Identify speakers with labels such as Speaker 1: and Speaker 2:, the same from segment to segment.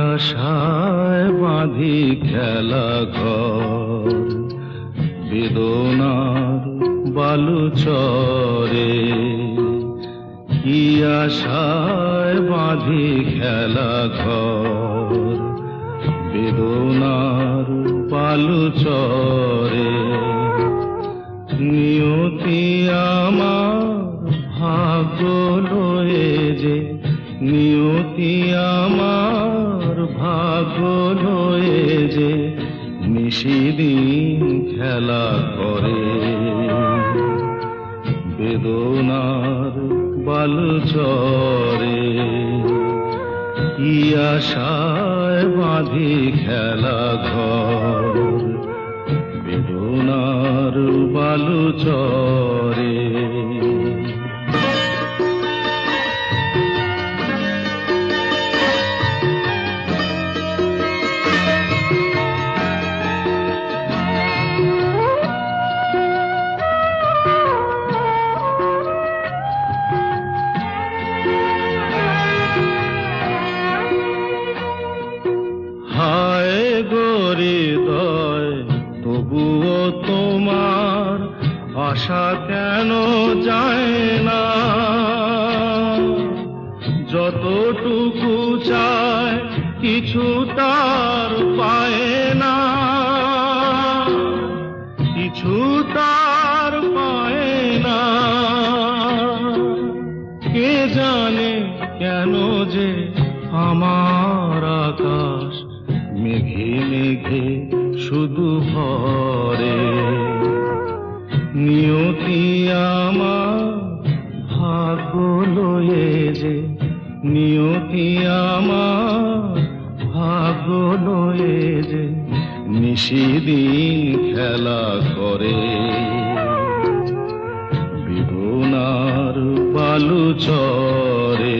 Speaker 1: আশায় বাঁধি খেলা ঘর বেদনার বালুচরে, কি আশায় বাঁধি খেলা ঘর বেদনার বালুচরে। নিয়তি আমার ভাগ্য লয়ে যে, নিয়তি আমার ভাগ্য লয়ে যে নিশিদিন খেলা করে বেদনার বালুচরে। কি আশায় বাঁধি খেলা ঘর বেদনার বালুচরে। হায় হৃদয় তবুও তোমার আশা কেন যায় না? যতটুকু চায় কিছু তার পায় না, কিছু তার পায় না। কে জানে কেন যে আমার আকাশ মেঘে মেঘে শুধু ভরে। নিয়তি আমার ভাগ্য লয়ে যে, নিয়তি আমার ভাগ্য লয়ে যে নিশিদিন খেলা করে বেদনার বালুচরে।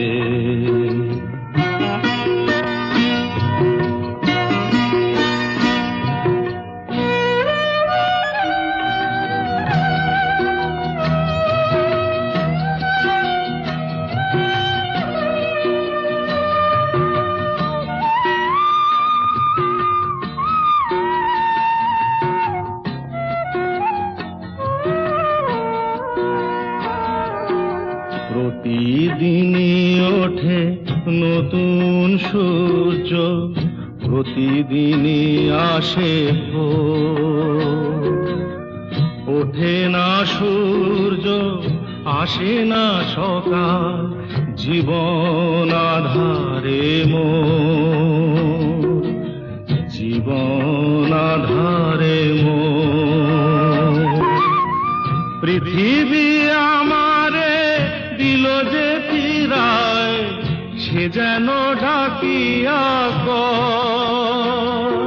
Speaker 1: প্রতিদিনই ওঠে নতুন সূর্য, প্রতিদিনই আসে ভোর। ওঠে না সূর্য, আসে না সকাল, জীবন আধারে মোর, জীবন আধারে মোর। পৃথিবী আমারে দিল যে ফিরায়, সে যেন ডাকিয়া কয়,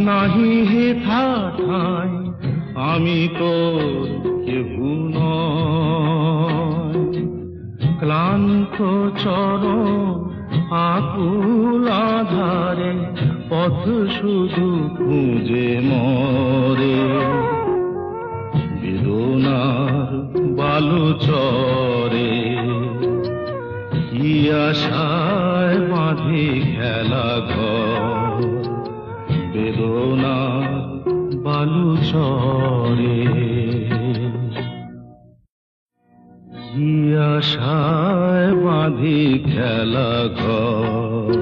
Speaker 1: নাহি হেথা ঠাই আমি তোর কেহু নয়। ক্লান্ত চরণ আকুল আধারে পথ শুধু খুঁজে মরে বেদনার বালুচরে। কি আশায় বাঁধি খেলা ঘর বেদনার বালুচরে। কি আশায় বাঁধি খেলা ঘর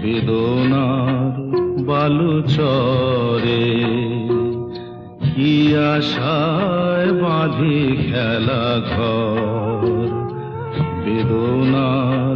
Speaker 1: বেদনার বালুচরে। কি আশায় বাঁধি খেলা ঘর বেদনার